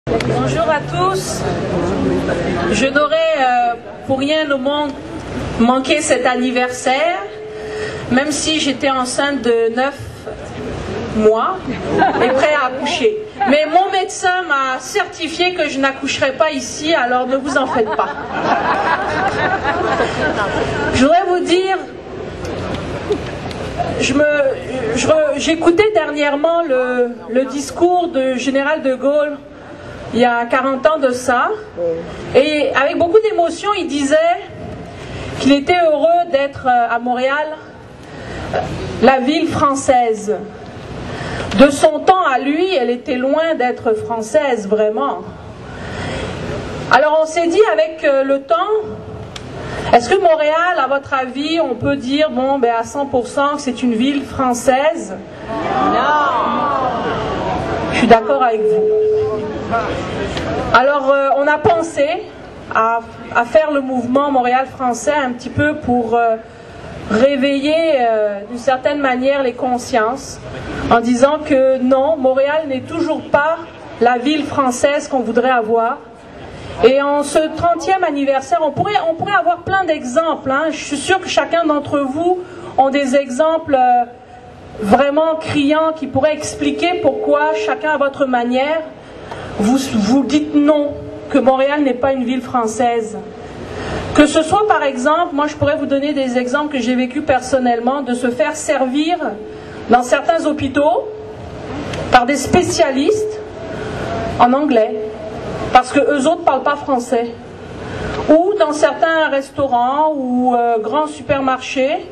Bonjour à tous. Je n'aurais pour rien au monde manqué cet anniversaire, même si j'étais enceinte de 9 mois et prêt à accoucher. Mais mon médecin m'a certifié que je n'accoucherai pas ici, alors ne vous en faites pas. Je voudrais vous dire, j'écoutais dernièrement le discours du général de Gaulle, il y a 40 ans de ça, et avec beaucoup d'émotion, il disait qu'il était heureux d'être à Montréal, la ville française. De son temps à lui, elle était loin d'être française, vraiment. Alors on s'est dit avec le temps, est-ce que Montréal, à votre avis, on peut dire bon, à 100% que c'est une ville française? Non. Je suis d'accord avec vous. Alors on a pensé à faire le mouvement Montréal français un petit peu pour réveiller d'une certaine manière les consciences en disant que non, Montréal n'est toujours pas la ville française qu'on voudrait avoir. Et en ce 30e anniversaire, on pourrait avoir plein d'exemples. Je suis sûre que chacun d'entre vous ont des exemples vraiment criants qui pourraient expliquer pourquoi, chacun à votre manière, vous dites non, que Montréal n'est pas une ville française. Que ce soit par exemple, moi je pourrais vous donner des exemples que j'ai vécu personnellement, de se faire servir dans certains hôpitaux par des spécialistes en anglais, parce qu'eux autres ne parlent pas français. Ou dans certains restaurants ou grands supermarchés,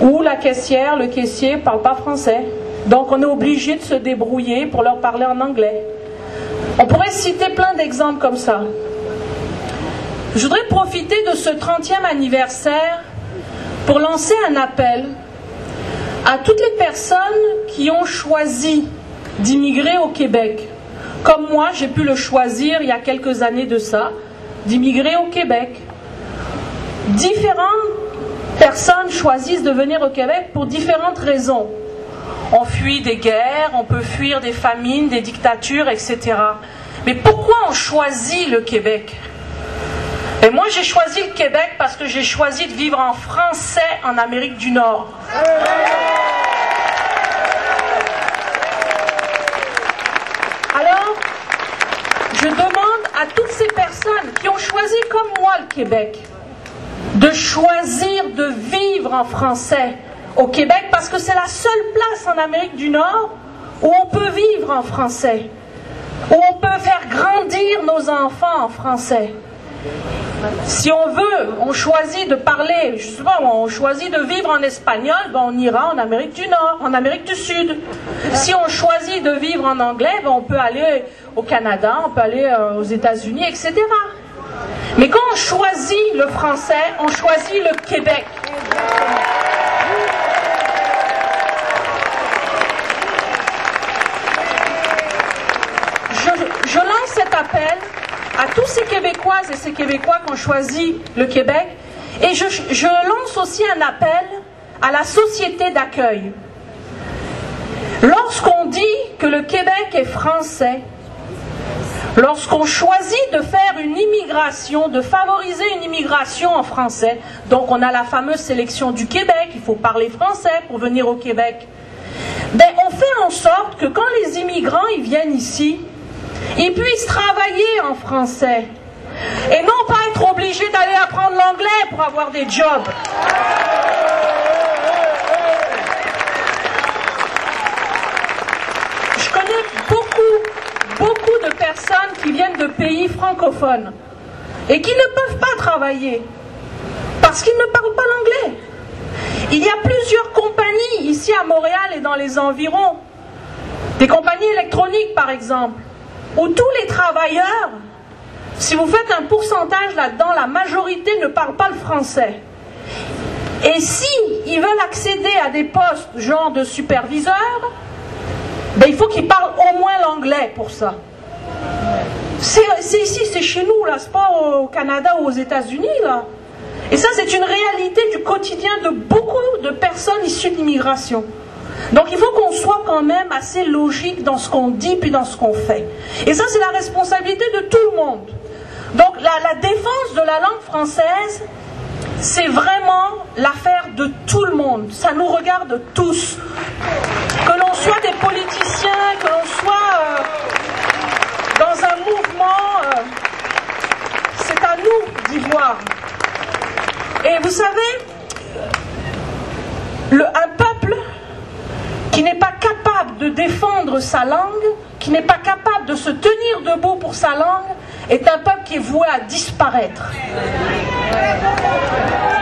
où la caissière, le caissier ne parle pas français. Donc on est obligé de se débrouiller pour leur parler en anglais. On pourrait citer plein d'exemples comme ça. Je voudrais profiter de ce 30e anniversaire pour lancer un appel à toutes les personnes qui ont choisi d'immigrer au Québec. Comme moi, j'ai pu le choisir il y a quelques années de ça, d'immigrer au Québec. Différentes personnes choisissent de venir au Québec pour différentes raisons. On fuit des guerres, on peut fuir des famines, des dictatures, etc. Mais pourquoi on choisit le Québec ? Et moi, j'ai choisi le Québec parce que j'ai choisi de vivre en français en Amérique du Nord. Alors, je demande à toutes ces personnes qui ont choisi comme moi le Québec, de choisir de vivre en français au Québec parce que c'est la seule place en Amérique du Nord où on peut vivre en français, où on peut faire grandir nos enfants en français. Si on veut, on choisit de parler, je sais pas, on choisit de vivre en espagnol, on ira en Amérique du Nord, en Amérique du Sud. Si on choisit de vivre en anglais, on peut aller au Canada, on peut aller aux États-Unis, etc. Mais quand on choisit le français, on choisit le Québec. Je lance cet appel à tous ces Québécoises et ces Québécois qui ont choisi le Québec, et je lance aussi un appel à la société d'accueil. Lorsqu'on dit que le Québec est français, lorsqu'on choisit de faire une immigration, de favoriser une immigration en français, donc on a la fameuse sélection du Québec, il faut parler français pour venir au Québec, on fait en sorte que quand les immigrants ils viennent ici, ils puissent travailler en français et non pas être obligés d'aller apprendre l'anglais pour avoir des jobs. Je connais beaucoup de personnes qui viennent de pays francophones et qui ne peuvent pas travailler parce qu'ils ne parlent pas l'anglais. Il y a plusieurs compagnies ici à Montréal et dans les environs, des compagnies électroniques par exemple, où tous les travailleurs, si vous faites un pourcentage là-dedans, la majorité ne parle pas le français. Et si ils veulent accéder à des postes genre de superviseur, il faut qu'ils parlent au moins l'anglais pour ça. C'est ici, c'est chez nous, là, c'est pas au Canada ou aux États-Unis, là. Et ça, c'est une réalité du quotidien de beaucoup de personnes issues de l'immigration. Donc il faut qu'on soit quand même assez logique dans ce qu'on dit puis dans ce qu'on fait. Et ça, c'est la responsabilité de tout le monde. Donc la défense de la langue française, c'est vraiment l'affaire de tout le monde. Ça nous regarde tous. Que l'on soit des politiciens, que l'on soit dans un mouvement, c'est à nous d'y voir. Et vous savez, un peuple qui n'est pas capable de défendre sa langue, qui n'est pas capable de se tenir debout pour sa langue, est un peuple qui est voué à disparaître.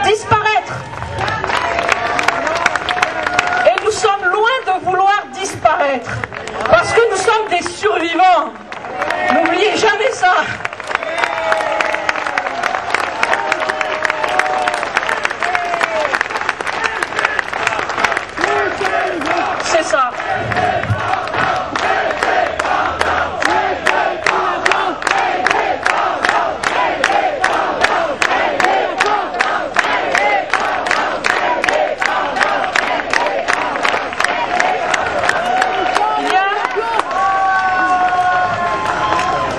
Disparaître. Et nous sommes loin de vouloir disparaître, parce que nous sommes des survivants. N'oubliez jamais ça. C'est ça.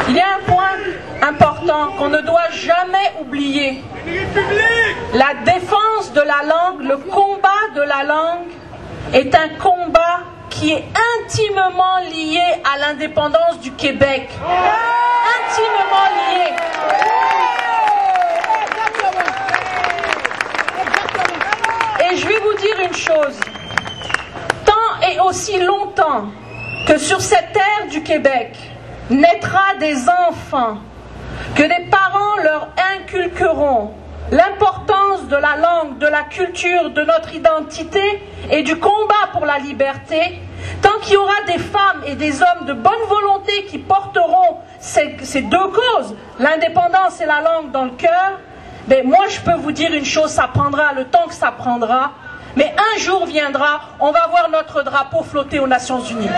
Il y a un point important qu'on ne doit jamais oublier. La défense de la langue, le combat de la langue est un combat qui est intimement lié à l'indépendance du Québec. Intimement lié. Et je vais vous dire une chose. Tant et aussi longtemps que sur cette terre du Québec naîtra des enfants, que des parents leur inculqueront l'importance de la langue, de la culture, de notre identité et du combat pour la liberté, tant qu'il y aura des femmes et des hommes de bonne volonté qui porteront ces deux causes, l'indépendance et la langue dans le cœur, ben moi je peux vous dire une chose, ça prendra le temps que ça prendra, mais un jour viendra, on va voir notre drapeau flotter aux Nations Unies.